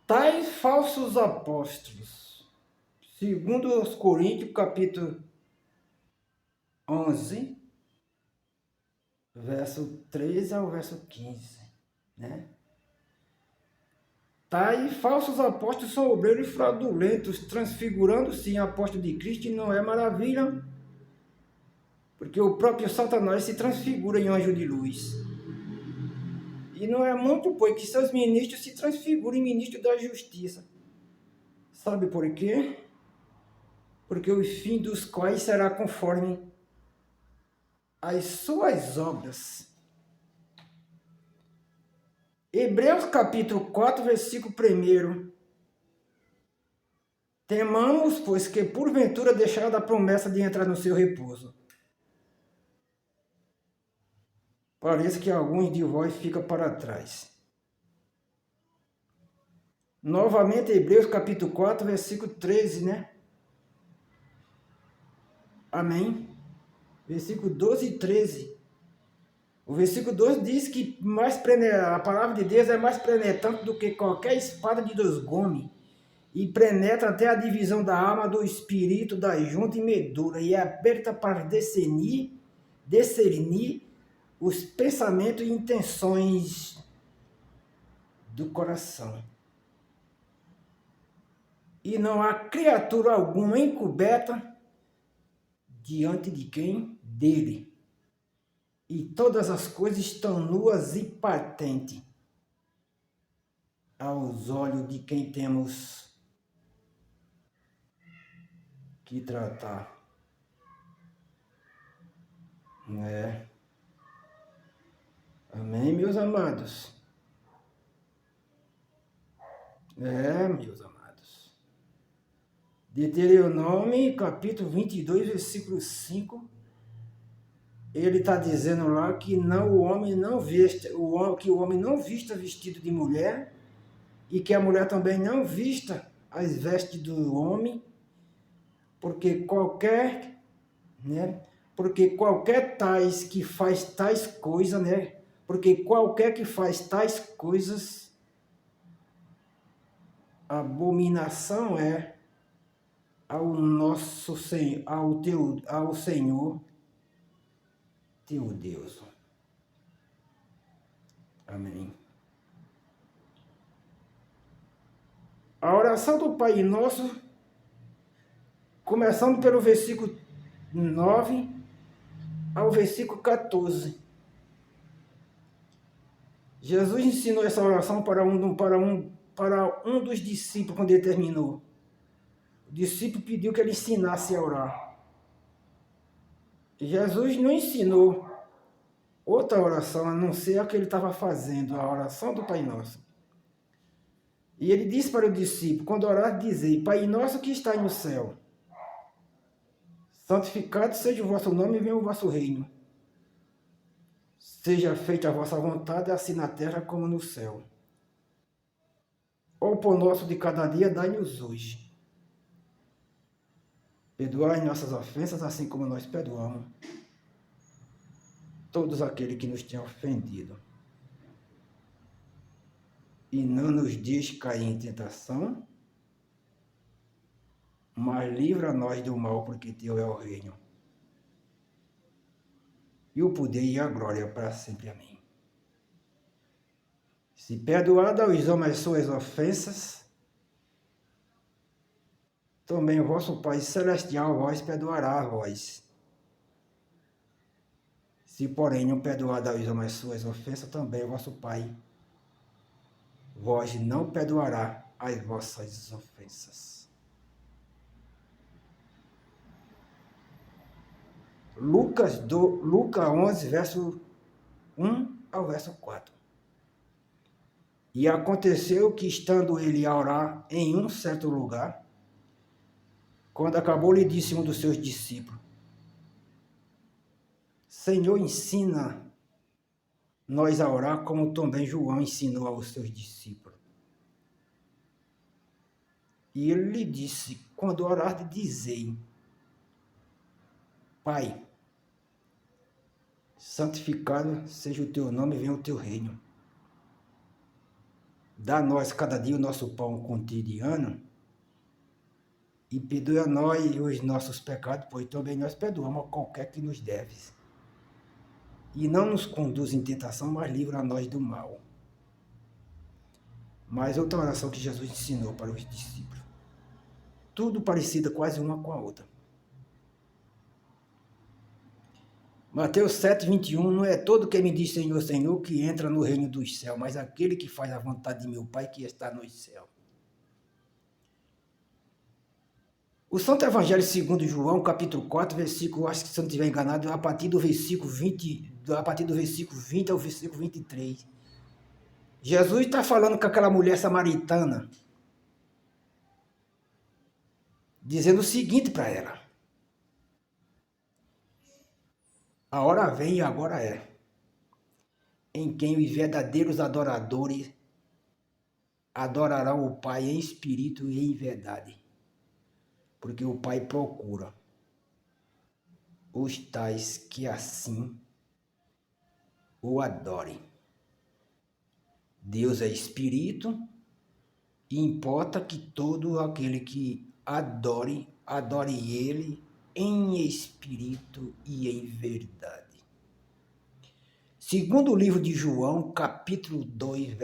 Tais falsos apóstolos, segundo os Coríntios, capítulo 11, verso 13 ao verso 15, né? Tais falsos apóstolos são obreiros fraudulentos, transfigurando-se em apóstolo de Cristo, e não é maravilha, porque o próprio Satanás se transfigura em anjo de luz. E não é muito, pois, que seus ministros se transfiguram em ministros da justiça. Sabe por quê? Porque o fim dos quais será conforme as suas obras. Hebreus capítulo 4, versículo 1. Temamos, pois, que porventura deixaram a promessa de entrar no seu repouso. Parece que alguns de vós ficam para trás. Novamente, Hebreus capítulo 4, versículo 13, né? Amém? Versículo 12 e 13. O versículo 12 diz que a palavra de Deus é mais penetrante do que qualquer espada de dois gumes, e penetra até a divisão da alma, do espírito, da junta e medula, e é aberta para discernir os pensamentos e intenções do coração. E não há criatura alguma encoberta diante de quem? Dele. E todas as coisas estão nuas e patentes aos olhos de quem temos que tratar. É. Amém, meus amados? Meus amados. Deuteronômio, capítulo 22, versículo 5. Ele está dizendo lá que o homem não vista vestido de mulher, e que a mulher também não vista as vestes do homem, porque qualquer tais que faz tais coisas, né? Porque qualquer que faz tais coisas, abominação é ao nosso Senhor, ao Senhor teu Deus. Amém. A oração do Pai Nosso, começando pelo versículo 9 ao versículo 14. Jesus ensinou essa oração para um dos discípulos quando ele terminou. O discípulo pediu que ele ensinasse a orar. Jesus não ensinou outra oração a não ser a que ele estava fazendo, a oração do Pai Nosso. E ele disse para o discípulo, quando orar, dizei: Pai Nosso que está no céu, santificado seja o vosso nome e venha o vosso reino. Seja feita a vossa vontade, assim na terra como no céu. O pão nosso de cada dia dai-nos hoje. Perdoai nossas ofensas, assim como nós perdoamos todos aqueles que nos têm ofendido. E não nos deixe cair em tentação, mas livra nós do mal, porque teu é o reino, e o poder e a glória para sempre. Amém. Se perdoado aos homens as suas ofensas, também o vosso Pai Celestial vós perdoará a vós. Se, porém, não perdoado aos homens as suas ofensas, também o vosso Pai vós não perdoará as vossas ofensas. Lucas 11, verso 1 ao verso 4. E aconteceu que, estando ele a orar em um certo lugar, quando acabou, lhe disse um dos seus discípulos: Senhor, ensina nós a orar, como também João ensinou aos seus discípulos. E ele lhe disse: quando orar, dizei: Pai, santificado seja o teu nome, venha o teu reino. Dá-nos cada dia o nosso pão cotidiano e perdoa a nós os nossos pecados, pois também nós perdoamos a qualquer que nos deve. E não nos conduz em tentação, mas livra a nós do mal. Mas outra oração que Jesus ensinou para os discípulos. Tudo parecida quase uma com a outra. Mateus 7, 21, não é todo que me diz Senhor, Senhor, que entra no reino dos céus, mas aquele que faz a vontade de meu Pai que está nos céus. O Santo Evangelho segundo João, capítulo 4, versículo, acho que se eu não estiver enganado, a partir do versículo 20 ao versículo 23. Jesus está falando com aquela mulher samaritana, dizendo o seguinte para ela: a hora vem e agora é, em quem os verdadeiros adoradores adorarão o Pai em espírito e em verdade, porque o Pai procura os tais que assim o adorem. Deus é espírito e importa que todo aquele que adore ele em espírito e em verdade. Segundo o livro de João, capítulo 2,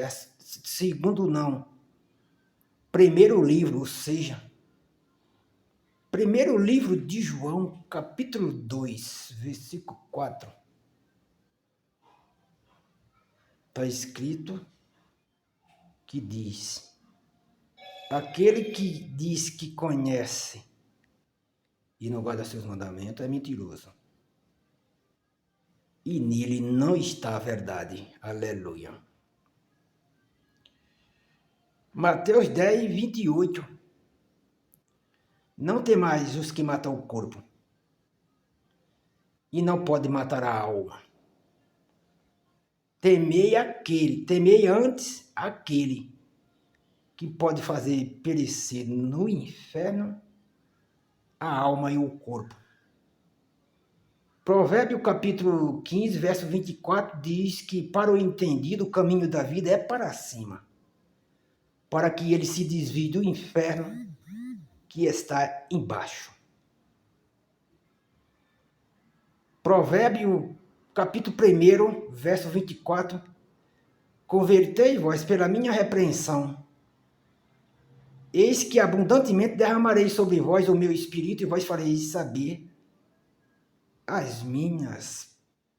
primeiro livro, ou seja, primeiro livro de João, capítulo 2, versículo 4. Está escrito que diz: aquele que diz que conhece e não guarda seus mandamentos é mentiroso. E nele não está a verdade. Aleluia. Mateus 10, 28. Não temais os que matam o corpo, e não pode matar a alma. Temei antes aquele que pode fazer perecer no inferno a alma e o corpo. Provérbio capítulo 15, verso 24 diz que para o entendido o caminho da vida é para cima, para que ele se desvie do inferno que está embaixo. Provérbio capítulo 1, verso 24, convertei-vos pela minha repreensão. Eis que abundantemente derramarei sobre vós o meu espírito e vós fareis saber as minhas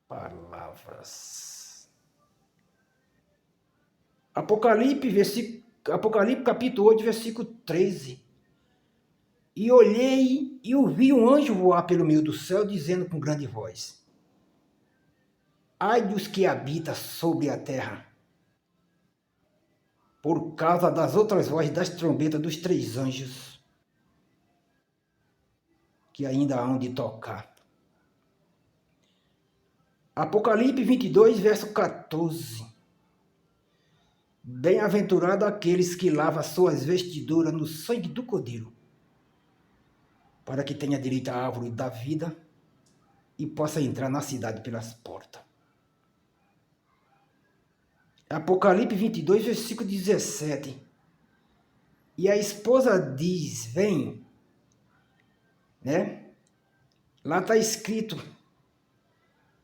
palavras. Apocalipse capítulo 8, versículo 13. E olhei e ouvi um anjo voar pelo meio do céu, dizendo com grande voz: ai dos que habitam sobre a terra, por causa das outras vozes das trombetas dos 3 anjos, que ainda hão de tocar. Apocalipse 22, verso 14. Bem-aventurado aqueles que lavam suas vestiduras no sangue do Cordeiro, para que tenha direito à árvore da vida e possa entrar na cidade pelas portas. Apocalipse 22, versículo 17. E a esposa diz: vem, né? Lá está escrito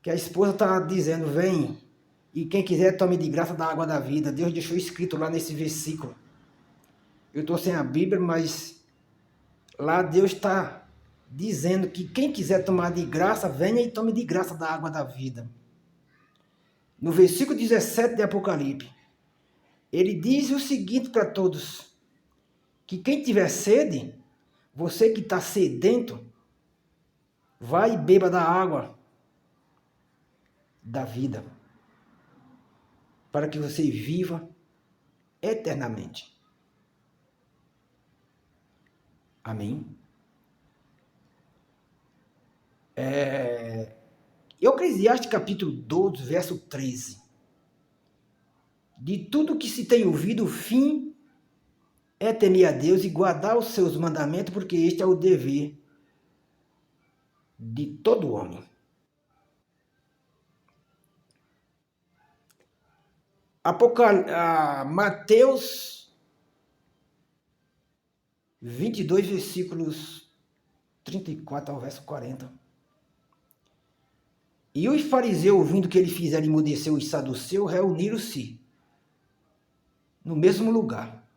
que a esposa está dizendo: vem, e quem quiser tome de graça da água da vida. Deus deixou escrito lá nesse versículo. Eu estou sem a Bíblia, mas lá Deus está dizendo que quem quiser tomar de graça, venha e tome de graça da água da vida. No versículo 17 de Apocalipse, ele diz o seguinte para todos: que quem tiver sede, você que está sedento, vai e beba da água da vida, para que você viva eternamente. Amém? Eclesiastes capítulo 12, verso 13. De tudo que se tem ouvido, o fim é temer a Deus e guardar os seus mandamentos, porque este é o dever de todo homem. Mateus 22, versículos 34 ao verso 40. E os fariseus, ouvindo que ele fizera emudecer os saduceus, reuniram-se no mesmo lugar.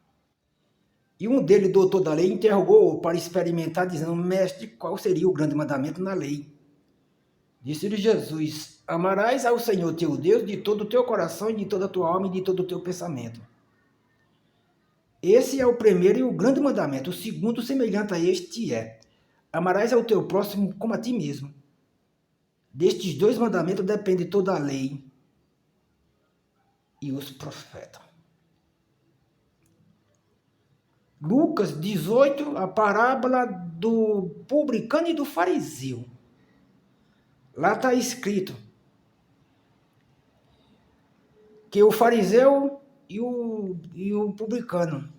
E um deles, doutor da lei, interrogou-o para experimentar, dizendo: Mestre, qual seria o grande mandamento na lei? Disse-lhe Jesus: Amarás ao Senhor teu Deus de todo o teu coração, e de toda a tua alma, e de todo o teu pensamento. Esse é o primeiro e o grande mandamento. O segundo, semelhante a este, é: amarás ao teu próximo como a ti mesmo. Destes dois mandamentos depende toda a lei e os profetas. Lucas 18, a parábola do publicano e do fariseu. Lá está escrito que o fariseu e o publicano,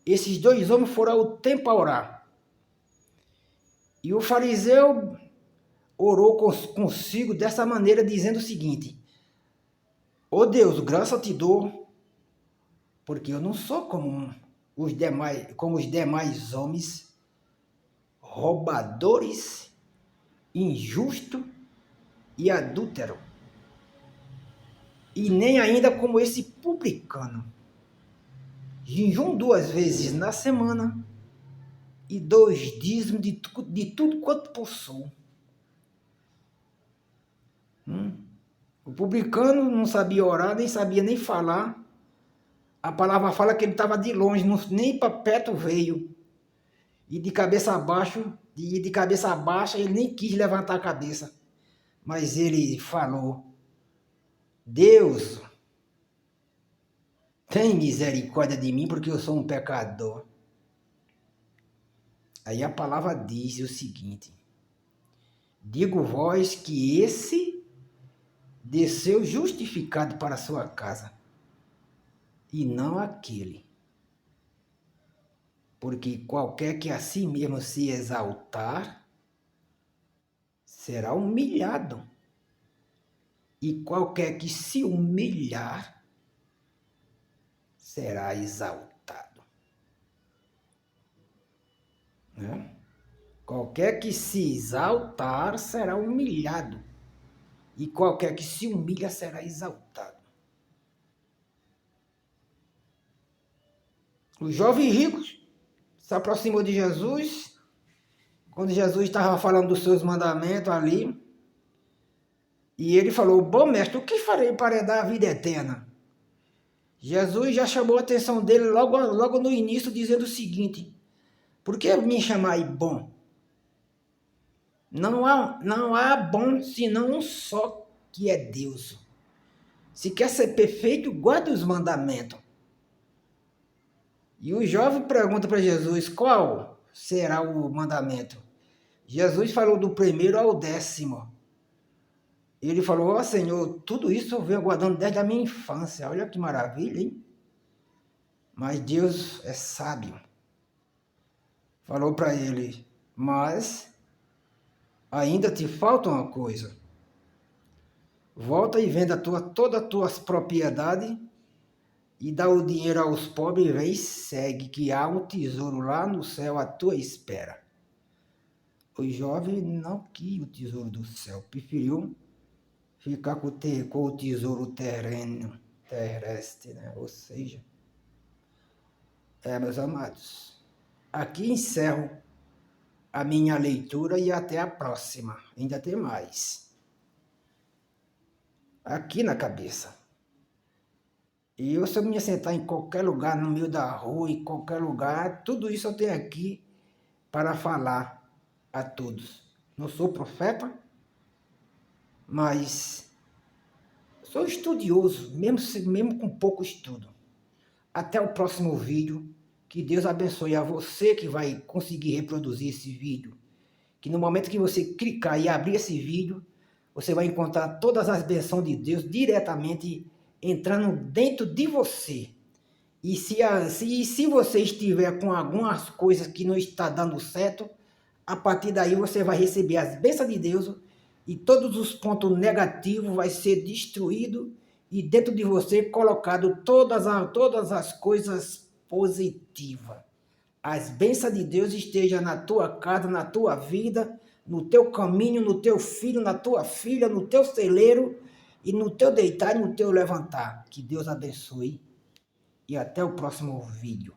esses dois homens foram ao templo a orar. E o fariseu orou consigo dessa maneira, dizendo o seguinte: ó Deus, graça te dou, porque eu não sou como os demais homens, roubadores, injusto e adúltero, e nem ainda como esse publicano. Jejum 2 vezes na semana e 2 dízimos de tudo quanto possuo. O publicano não sabia orar, nem sabia nem falar. A palavra fala que ele estava de longe, nem para perto veio. E de cabeça baixa, ele nem quis levantar a cabeça. Mas ele falou: Deus, tem misericórdia de mim, porque eu sou um pecador. Aí a palavra diz o seguinte: digo vós que esse desceu justificado para a sua casa, e não aquele. Porque qualquer que a si mesmo se exaltar, será humilhado. E qualquer que se humilhar, será exaltado. Né? Qualquer que se exaltar, será humilhado. E qualquer que se humilha, será exaltado. O jovem rico se aproximou de Jesus, quando Jesus estava falando dos seus mandamentos ali, e ele falou: bom mestre, o que farei para herdar a vida eterna? Jesus já chamou a atenção dele logo no início, dizendo o seguinte: por que me chamai bom? Não há bom senão um só, que é Deus. Se quer ser perfeito, guarde os mandamentos. E o jovem pergunta para Jesus: qual será o mandamento? Jesus falou do primeiro ao 10º. Ele falou: ó Senhor, tudo isso eu venho aguardando desde a minha infância. Olha que maravilha, hein? Mas Deus é sábio. Falou para ele: mas ainda te falta uma coisa. Volta e venda todas as tuas propriedades e dá o dinheiro aos pobres e vem e segue, que há um tesouro lá no céu à tua espera. O jovem não quis o tesouro do céu, preferiu ficar com o tesouro terrestre, né? Ou seja, meus amados, aqui encerro a minha leitura e até a próxima. Ainda tem mais. Aqui na cabeça. E eu, se eu me sentar em qualquer lugar, no meio da rua, em qualquer lugar, tudo isso eu tenho aqui para falar a todos. Não sou profeta, mas sou estudioso, mesmo com pouco estudo. Até o próximo vídeo. Que Deus abençoe a você que vai conseguir reproduzir esse vídeo. Que no momento que você clicar e abrir esse vídeo, você vai encontrar todas as bênçãos de Deus diretamente entrando dentro de você. E se você estiver com algumas coisas que não está dando certo, a partir daí você vai receber as bênçãos de Deus e todos os pontos negativos vai ser destruído e dentro de você colocado todas as coisas positivas. As bênçãos de Deus estejam na tua casa, na tua vida, no teu caminho, no teu filho, na tua filha, no teu celeiro e no teu deitar e no teu levantar. Que Deus abençoe e até o próximo vídeo.